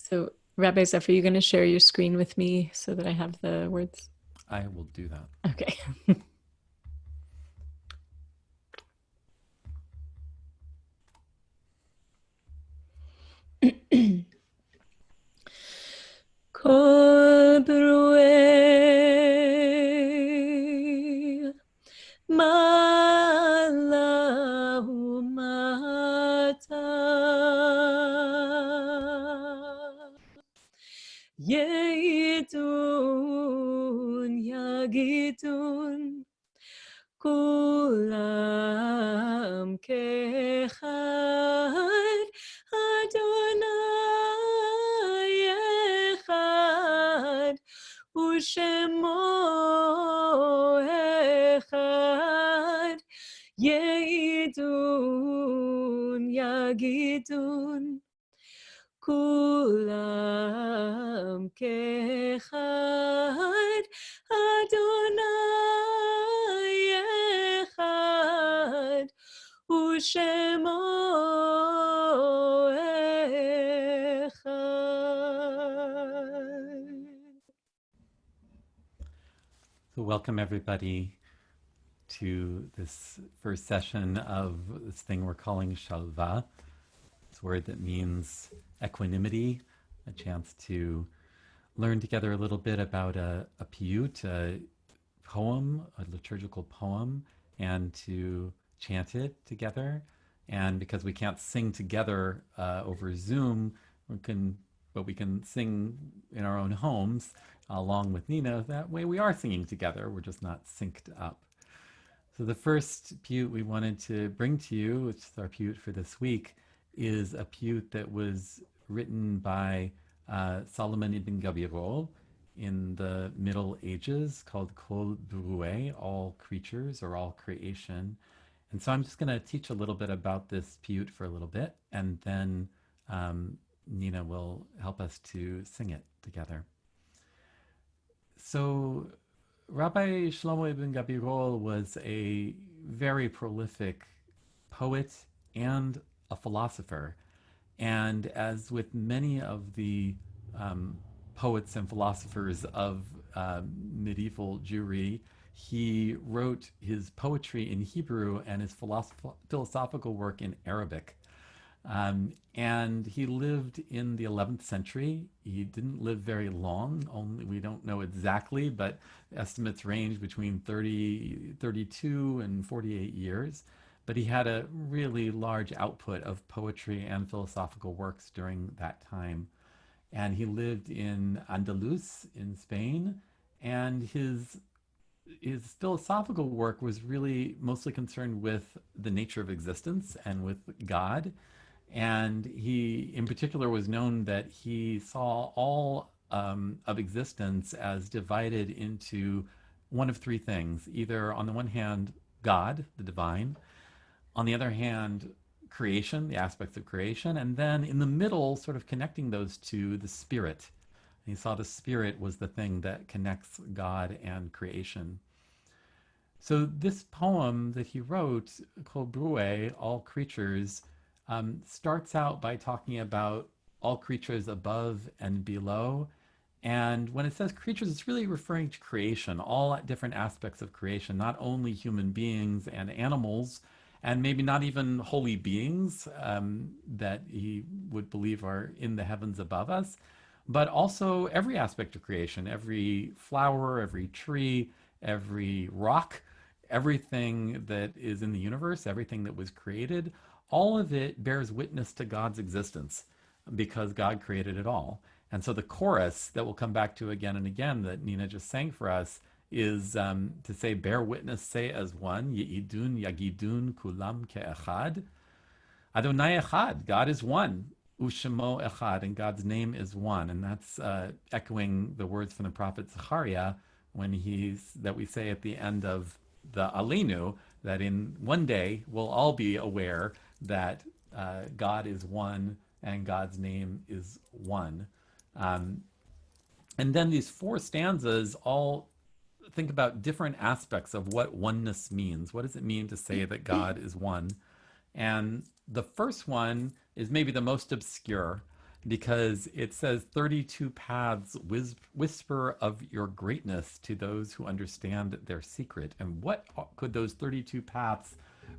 So, Rabbi Zeff, are you going to share your screen with me so that I have the words? I will do that. Okay. Kol B'ruei Malahu Mata Yedun Yagidun Kulam Kechad Adonai Echad Ushemo Echad Yedun Yagidun Kulam Kechad Adonai Echad Ushemo Echad. So welcome everybody to this first session of this thing we're calling Shalvah. It's a word that means equanimity, a chance to learn together a little bit about a piyut, a poem, a liturgical poem, and to chant it together. And because we can't sing together over Zoom, we can sing in our own homes along with Nina. That way we are singing together. We're just not synced up. So the first piyut we wanted to bring to you, which is our piyut for this week, is a piyut that was written by Solomon Ibn Gabirol in the Middle Ages, called Kol B'ruei, all creatures or all creation. And so I'm just going to teach a little bit about this piyut for a little bit, and then Nina will help us to sing it together. So Rabbi Solomon Ibn Gabirol was a very prolific poet and a philosopher. And as with many of the poets and philosophers of medieval Jewry, he wrote his poetry in Hebrew and his philosophical work in Arabic. And he lived in the 11th century. He didn't live very long, only we don't know exactly, but estimates range between 32 and 48 years. But he had a really large output of poetry and philosophical works during that time. And he lived in Andalus in Spain, and his philosophical work was really mostly concerned with the nature of existence and with God. And he, in particular, was known that he saw all of existence as divided into one of three things. Either, on the one hand, God, the divine, on the other hand, creation, the aspects of creation, and then in the middle, sort of connecting those two, the spirit. And he saw the spirit was the thing that connects God and creation. So this poem that he wrote, Kol B'ruei, All Creatures, starts out by talking about all creatures above and below. And when it says creatures, it's really referring to creation, all different aspects of creation, not only human beings and animals, and maybe not even holy beings that he would believe are in the heavens above us, but also every aspect of creation, every flower, every tree, every rock, everything that is in the universe, everything that was created, all of it bears witness to God's existence because God created it all. And so the chorus that we'll come back to again and again that Nina just sang for us is to say, bear witness, say as one, Ye'idun Yagidun Kulam Ke'echad. Adonai Echad, God is one. Ushemo Echad, and God's name is one. And that's echoing the words from the prophet Zechariah when that we say at the end of the Alinu, that in one day we'll all be aware that God is one and God's name is one. And then these four stanzas all think about different aspects of what oneness means. What does it mean to say that God is one? And the first one is maybe the most obscure. because it says 32 paths whisper of your greatness to those who understand their secret. And what could those 32 paths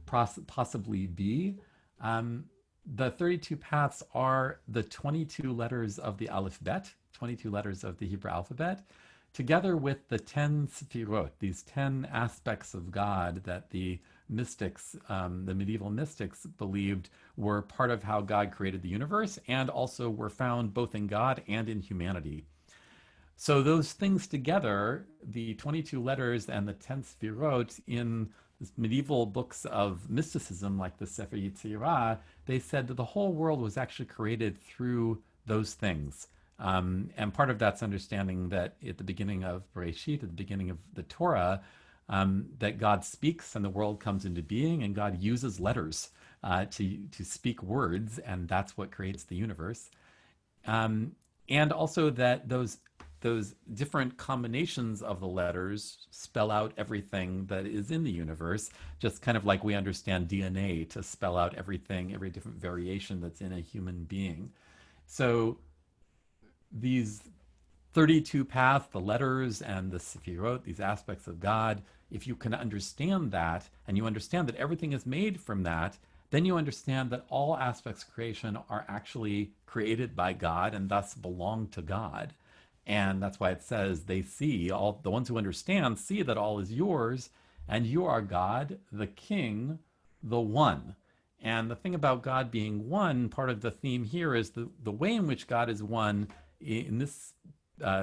possibly be? The 32 paths are the 22 letters of the Aleph-Bet, 22 letters of the Hebrew alphabet, together with the 10 Sefirot, these 10 aspects of God that the mystics, the medieval mystics, believed were part of how God created the universe and also were found both in God and in humanity. So those things together, the 22 letters and the 10 Sefirot in medieval books of mysticism like the Sefer Yetzirah, they said that the whole world was actually created through those things. And part of that's understanding that at the beginning of Bereshit, at the beginning of the Torah, that God speaks and the world comes into being, and God uses letters to speak words, and that's what creates the universe. And also that those different combinations of the letters spell out everything that is in the universe, just kind of like we understand DNA to spell out everything, every different variation that's in a human being. So these 32 paths, the letters and the Sefirot, these aspects of God, if you can understand that, and you understand that everything is made from that, then you understand that all aspects of creation are actually created by God and thus belong to God. And that's why it says they see, all the ones who understand see that all is yours, and you are God, the King, the One. And the thing about God being one, part of the theme here is the way in which God is one in this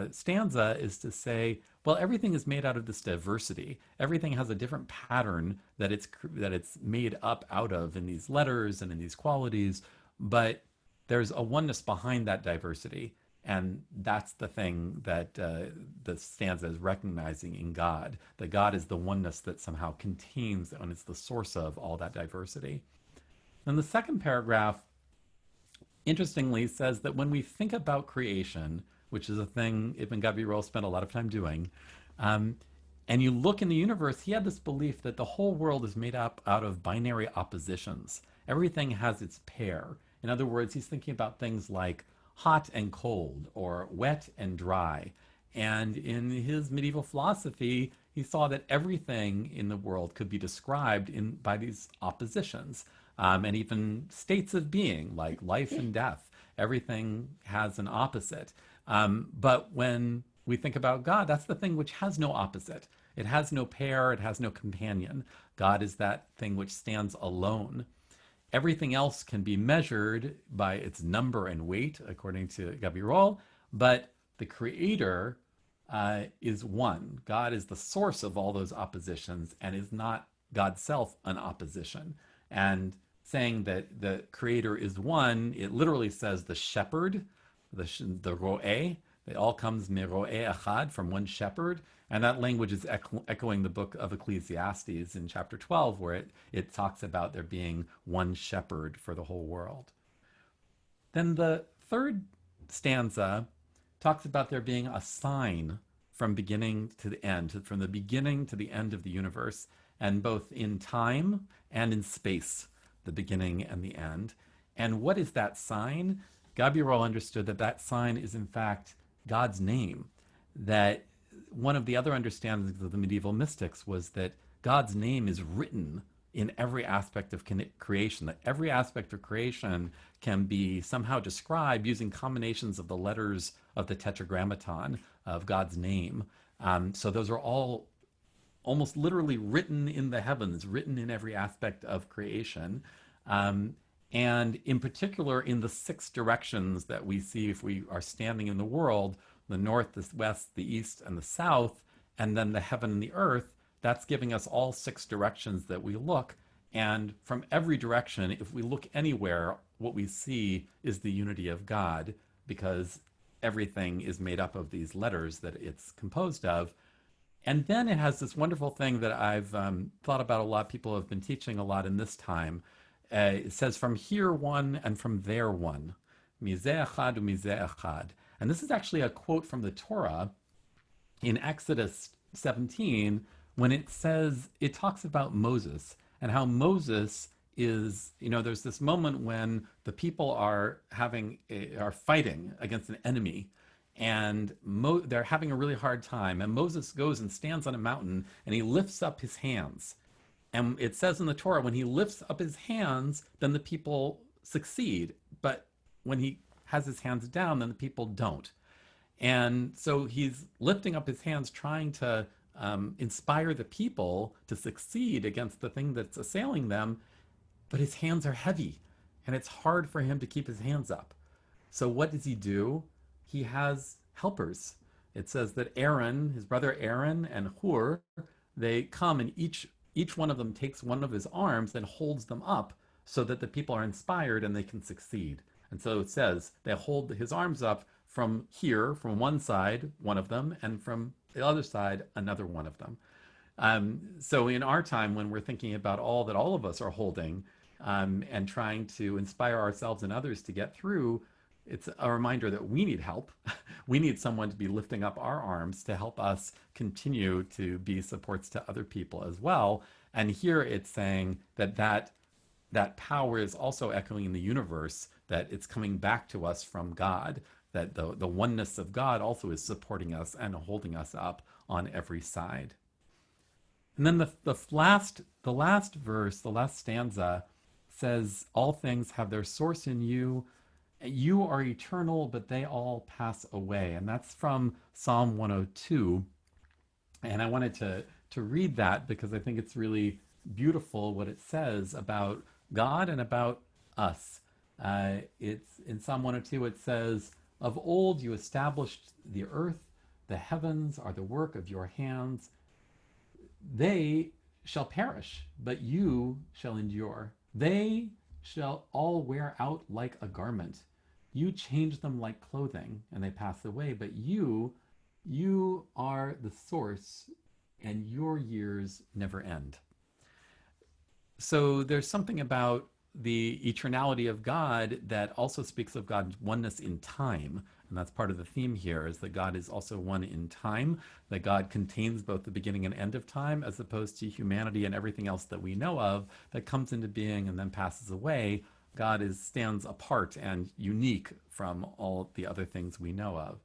stanza is to say, well, everything is made out of this diversity. Everything has a different pattern that it's made up out of in these letters and in these qualities, but there's a oneness behind that diversity. And that's the thing that the stanza is recognizing in God, that God is the oneness that somehow contains and is the source of all that diversity. Then the second paragraph, interestingly, says that when we think about creation, which is a thing Ibn Gabirol spent a lot of time doing, and you look in the universe, he had this belief that the whole world is made up out of binary oppositions. Everything has its pair. In other words, he's thinking about things like hot and cold, or wet and dry. And in his medieval philosophy, he saw that everything in the world could be described by these oppositions, and even states of being, like life and death. Everything has an opposite. But when we think about God, that's the thing which has no opposite. It has no pair, it has no companion. God is that thing which stands alone. Everything else can be measured by its number and weight, according to Gabirol, but the creator is one. God is the source of all those oppositions and is not God's self an opposition. And saying that the creator is one, it literally says the shepherd, the ro'eh, it all comes miro'eh echad, from one shepherd. And that language is echoing the book of Ecclesiastes in chapter 12, where it talks about there being one shepherd for the whole world. Then the third stanza talks about there being a sign from beginning to the end, from the beginning to the end of the universe, and both in time and in space, the beginning and the end. And what is that sign? Gabirol understood that that sign is in fact God's name, that one of the other understandings of the medieval mystics was that God's name is written in every aspect of creation, that every aspect of creation can be somehow described using combinations of the letters of the tetragrammaton of God's name. So those are all almost literally written in the heavens, written in every aspect of creation. And in particular, in the 6 directions that we see if we are standing in the world, the north, the west, the east, and the south, and then the heaven and the earth, that's giving us all 6 directions that we look. And from every direction, if we look anywhere, what we see is the unity of God, because everything is made up of these letters that it's composed of. And then it has this wonderful thing that I've thought about a lot. People have been teaching a lot in this time. It says, from here one and from there one. Mizeh echad u'mizeh echad. And this is actually a quote from the Torah in Exodus 17, when it says, it talks about Moses and how Moses is, there's this moment when the people are fighting against an enemy, and they're having a really hard time. And Moses goes and stands on a mountain, and he lifts up his hands. And it says in the Torah, when he lifts up his hands, then the people succeed. But when he has his hands down, then the people don't. And so he's lifting up his hands, trying to inspire the people to succeed against the thing that's assailing them. But his hands are heavy, and it's hard for him to keep his hands up. So what does he do? He has helpers. It says that Aaron, his brother Aaron, and Hur, they come, and each one of them takes one of his arms and holds them up so that the people are inspired and they can succeed. And so it says they hold his arms up from here, from one side, one of them, and from the other side, another one of them. So in our time, when we're thinking about all that all of us are holding, and trying to inspire ourselves and others to get through, it's a reminder that we need help. We need someone to be lifting up our arms to help us continue to be supports to other people as well. And here it's saying that power is also echoing in the universe, that it's coming back to us from God, that the oneness of God also is supporting us and holding us up on every side. And then the last verse, the last stanza, says, all things have their source in you. You are eternal, but they all pass away. And that's from Psalm 102. And I wanted to read that because I think it's really beautiful what it says about God and about us. It's in Psalm 102, it says, of old you established the earth, the heavens are the work of your hands. They shall perish, but you shall endure. They shall all wear out like a garment. You change them like clothing, and they pass away. But you are the source, and your years never end. So there's something about the eternality of God that also speaks of God's oneness in time. And that's part of the theme here, is that God is also one in time, that God contains both the beginning and end of time, as opposed to humanity and everything else that we know of that comes into being and then passes away. God stands apart and unique from all the other things we know of.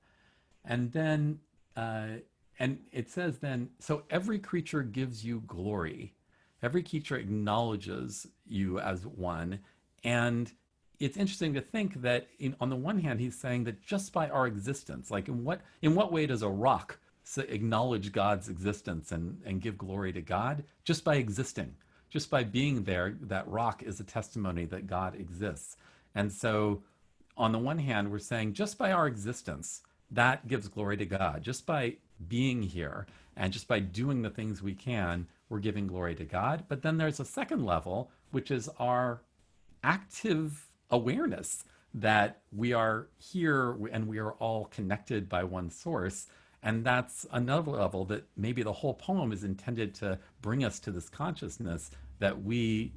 And then, and it says then, so every creature gives you glory. Every creature acknowledges you as one. And it's interesting to think that on the one hand, he's saying that just by our existence, like in what way does a rock acknowledge God's existence and give glory to God? Just by existing, just by being there, that rock is a testimony that God exists. And so on the one hand, we're saying just by our existence, that gives glory to God. Just by being here and just by doing the things we can, we're giving glory to God. But then there's a second level, which is our active awareness that we are here and we are all connected by one source. And that's another level that maybe the whole poem is intended to bring us to this consciousness that we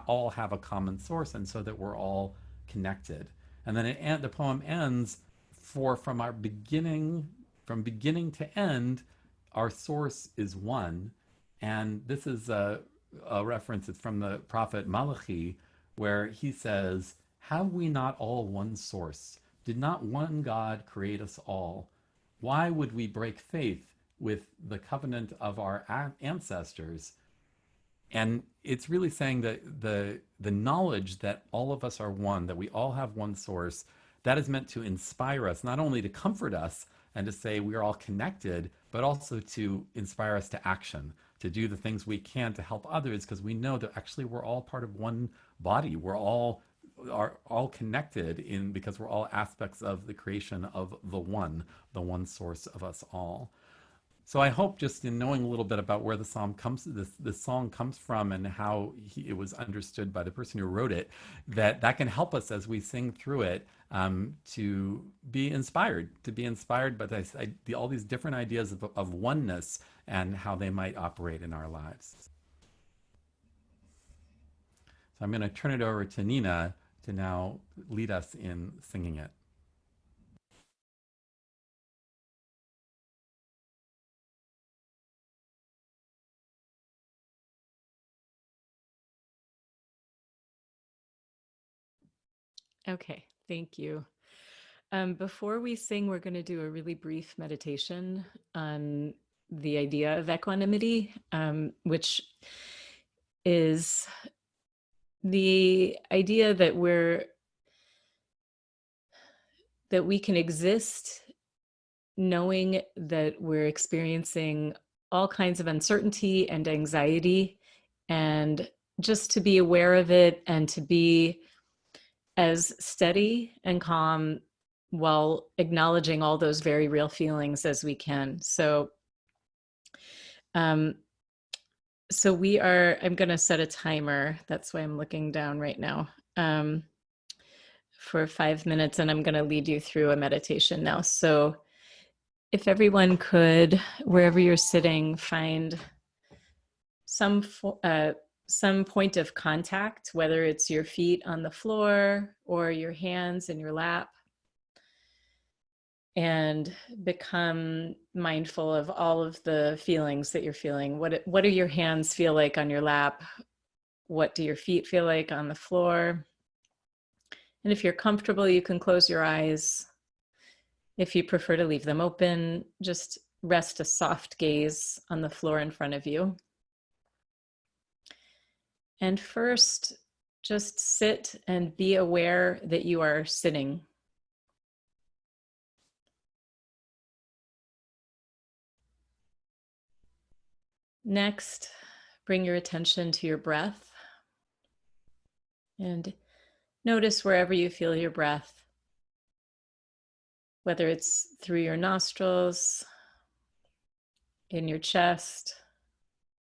all have a common source, and so that we're all connected. And then the poem ends, from beginning to end, our source is one. And this is a reference, it's from the prophet Malachi, where he says, have we not all one source? Did not one God create us all? Why would we break faith with the covenant of our ancestors? And it's really saying that the knowledge that all of us are one, that we all have one source, that is meant to inspire us, not only to comfort us and to say we are all connected, but also to inspire us to action, to do the things we can to help others, because we know that actually we're all part of one body. We're all connected because we're all aspects of the creation of the one source of us all. So I hope, just in knowing a little bit about where the song comes from and how it was understood by the person who wrote it, that can help us as we sing through it, to be inspired by all these different ideas of oneness and how they might operate in our lives. So I'm going to turn it over to Nina to now lead us in singing it. Okay, thank you. Before we sing, we're going to do a really brief meditation on the idea of equanimity, which is the idea that we can exist knowing that we're experiencing all kinds of uncertainty and anxiety, and just to be aware of it and to be as steady and calm while acknowledging all those very real feelings as we can. Um, I'm going to set a timer. That's why I'm looking down right now, for 5 minutes, and I'm going to lead you through a meditation now. So if everyone could, wherever you're sitting, find some point of contact, whether it's your feet on the floor or your hands in your lap, and become mindful of all of the feelings that you're feeling. What do your hands feel like on your lap? What do your feet feel like on the floor? And if you're comfortable, you can close your eyes. If you prefer to leave them open, just rest a soft gaze on the floor in front of you. And first, just sit and be aware that you are sitting. Next, bring your attention to your breath and notice wherever you feel your breath, whether it's through your nostrils, in your chest,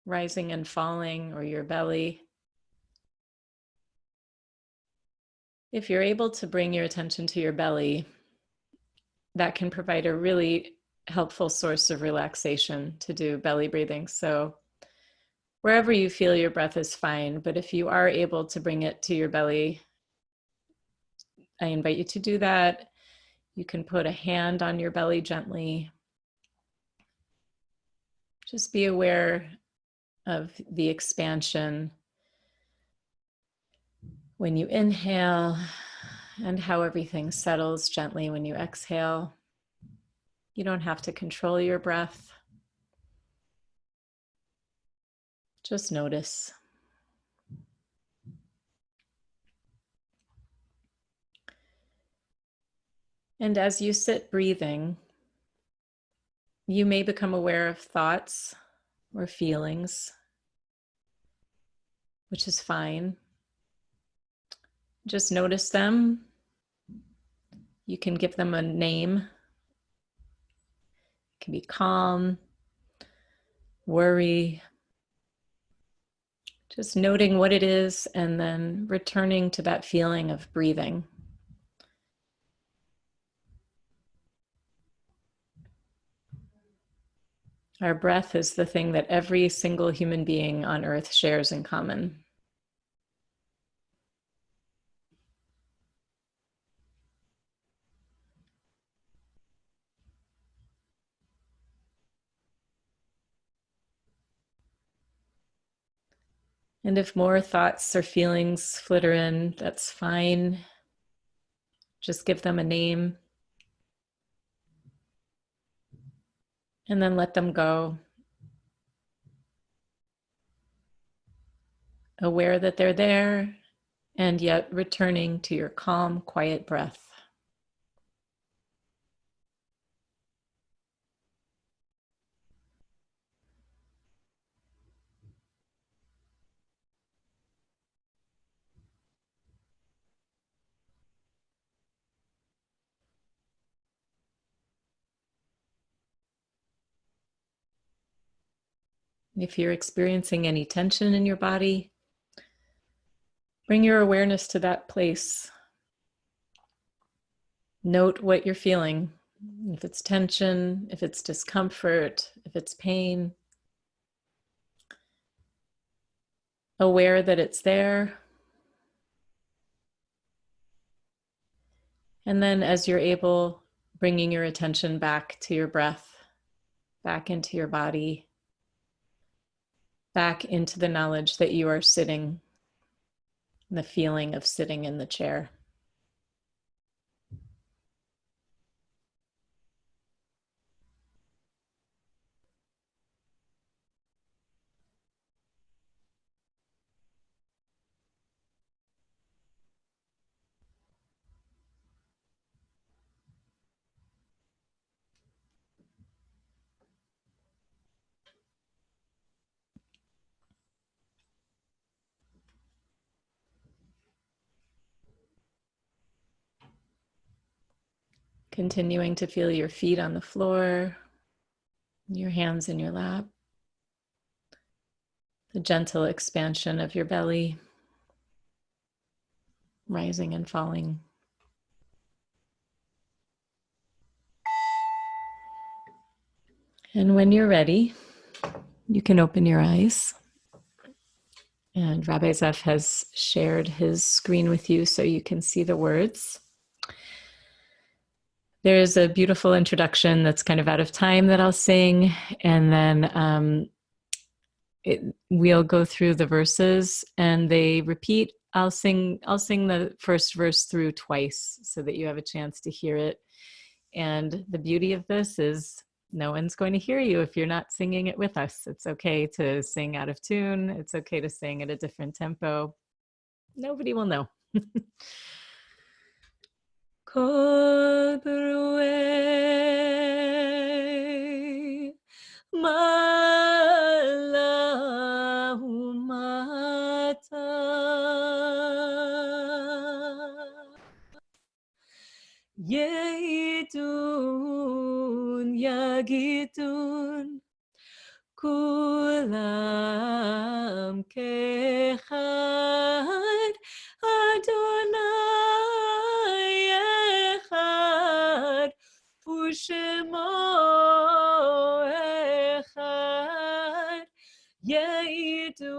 rising and falling, or your belly. If you're able to bring your attention to your belly, that can provide a really helpful source of relaxation to do belly breathing. So wherever you feel your breath is fine, but if you are able to bring it to your belly, I invite you to do that. You can put a hand on your belly gently. Just be aware of the expansion when you inhale and how everything settles gently when you exhale. You don't have to control your breath. Just notice. And as you sit breathing, you may become aware of thoughts or feelings, which is fine. Just notice them. You can give them a name. It can be calm, worry. Just noting what it is and then returning to that feeling of breathing. Our breath is the thing that every single human being on earth shares in common. And if more thoughts or feelings flitter in, that's fine. Just give them a name and then let them go. Aware that they're there and yet returning to your calm, quiet breath. If you're experiencing any tension in your body, bring your awareness to that place. Note what you're feeling. If it's tension, if it's discomfort, if it's pain. Aware that it's there. And then as you're able, bringing your attention back to your breath, back into your body, back into the knowledge that you are sitting, the feeling of sitting in the chair. Continuing to feel your feet on the floor, your hands in your lap, the gentle expansion of your belly, rising and falling. And when you're ready, you can open your eyes. And Rabbi Zeff has shared his screen with you so you can see the words. There's a beautiful introduction that's kind of out of time that I'll sing, and then we'll go through the verses and they repeat. I'll sing the first verse through twice so that you have a chance to hear it. And the beauty of this is no one's going to hear you if you're not singing it with us. It's okay to sing out of tune. It's okay to sing at a different tempo. Nobody will know. Kol B'ruei Ma'ala U'mata Yehidun Yagidun Kulam Kechad Adonai Echad U'Shemo Echad Yehidun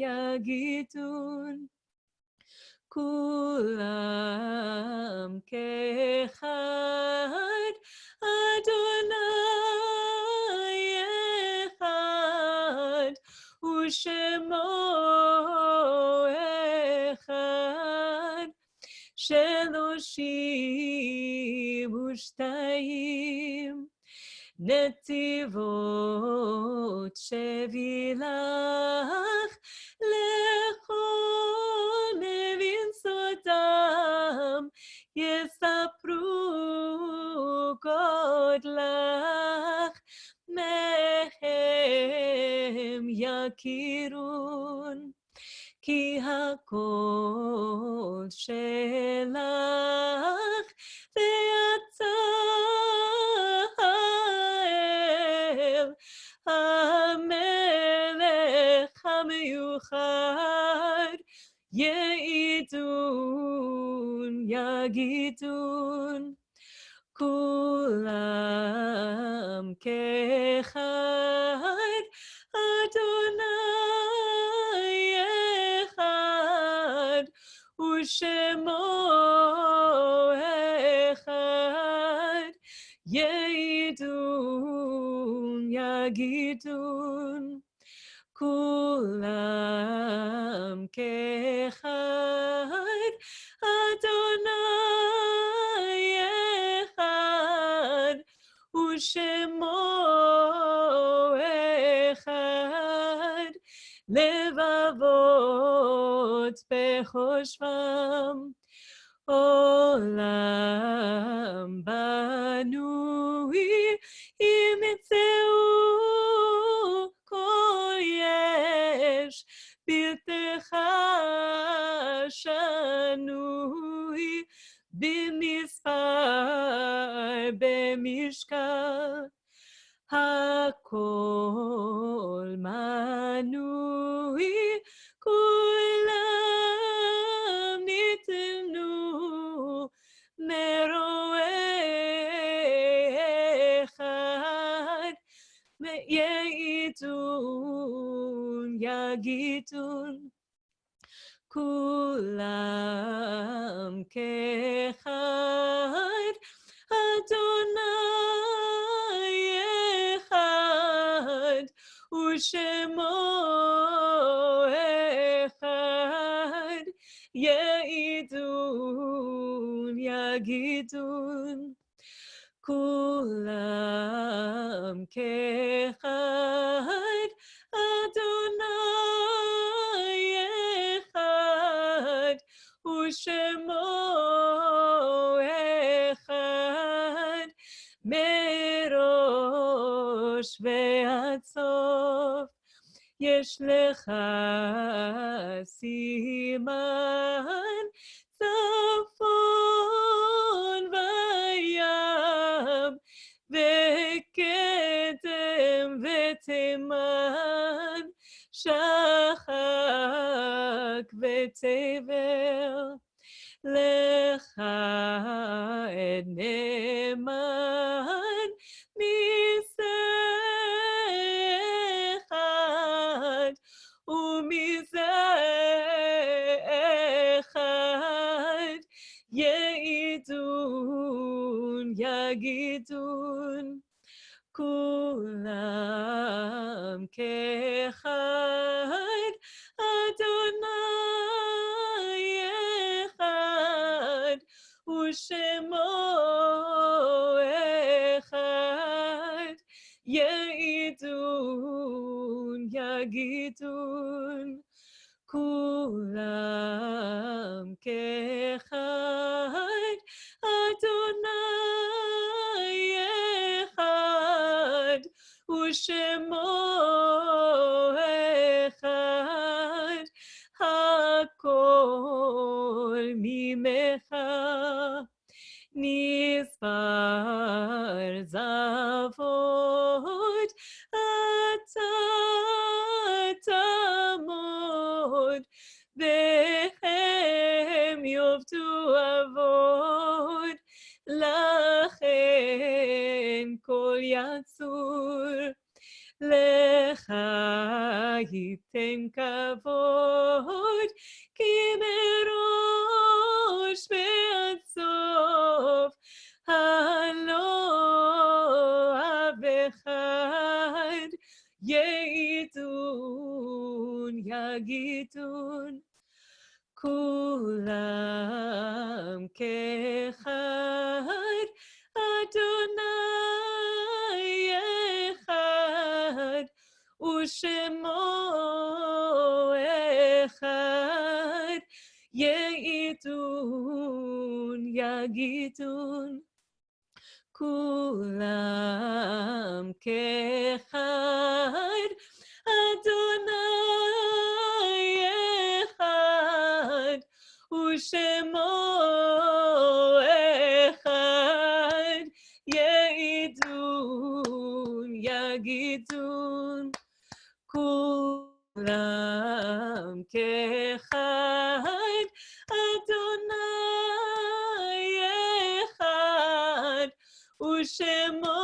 Yagidun Kulam Kechad Adonai Echad U'Shemo Echad Sheloshim U'Shtayim Netivot Shevilach Lechol Nevin Sodam Yesapru Godlach Mehem Yakirun Ki hakol shelach ve'ata el hamelech hamiyuchad ye'idun yagidun kulam kechad Adonai Echad U'Shemo Echad Yehidun Yagidun Kulam Kechad Adonai Echad U'Shemo Echad Levavot Bechoshvam Olam Banui Imitzeu Kol Yesh Biltecha Shanui B'mispar B'mishkal Hakol Manui Kulam Nitnu Meroe Echad Ye'idun Yagidun Kulam Kechad Adonai Echad U'Shemo Echad Ye'idun Yagidun Kulam Kechad Adonai Echad U'Shemo Echad Merosh ve'ad sof Yesh lecha siman צפון וים וקדם ותימן שחק ותבל לך את נאמן מזה אחד ומזה אחד יעידון יגידון כולם כאחד אדוני אחד ושמו אחד יעידון יגידון כולם כאחד אדוני אחד ושמו אחד הכל ממך נספר זבות אתה תעמוד והם יאבדו אבות לכן כל יצור לך ייתן כבוד כי מראש ועד סוף הלא אב אחד יעידון יגידון כולם כאחד אדוני אחד ושמו אחד יעידון יגידון כולם כאחד אדוני אחד ושמו אחד יעידון יגידון כולם כאחד אדוני אחד ושמו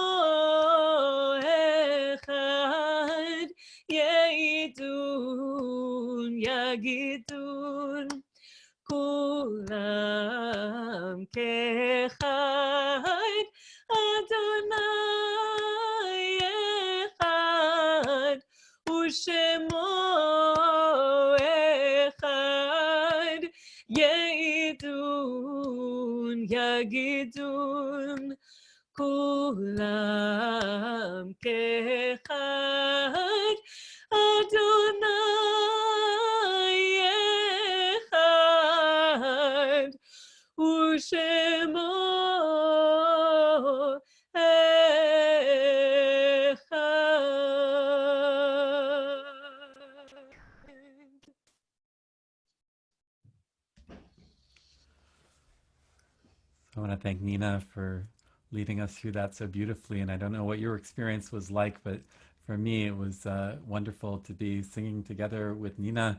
אחד יעידון יגידון כולם כאחד אדוני אחד ושמו אחד יעידון יגידון כולם כאחד אדוני אחד ושמו I want to thank Nina for leading us through that so beautifully. And I don't know what your experience was like, but for me, it was wonderful to be singing together with Nina.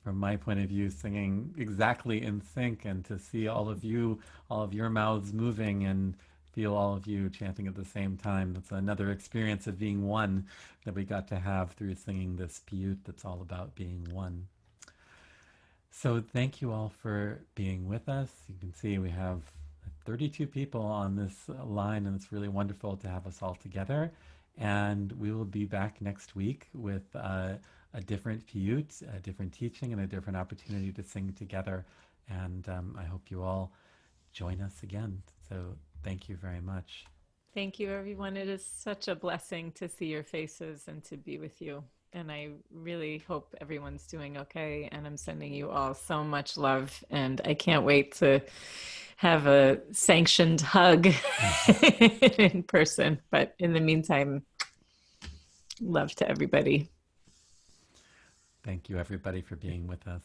From my point of view, singing exactly in sync, and to see all of you, all of your mouths moving, and feel all of you chanting at the same time. That's another experience of being one that we got to have through singing this piyut that's all about being one. So thank you all for being with us. You can see we have 32 people on this line, and it's really wonderful to have us all together. And we will be back next week with a different piyut, a different teaching, and a different opportunity to sing together. And I hope you all join us again. So thank you very much. Thank you, everyone. It is such a blessing to see your faces and to be with you. And I really hope everyone's doing okay. And I'm sending you all so much love. And I can't wait to have a sanctioned hug in person. But in the meantime, love to everybody. Thank you, everybody, for being with us.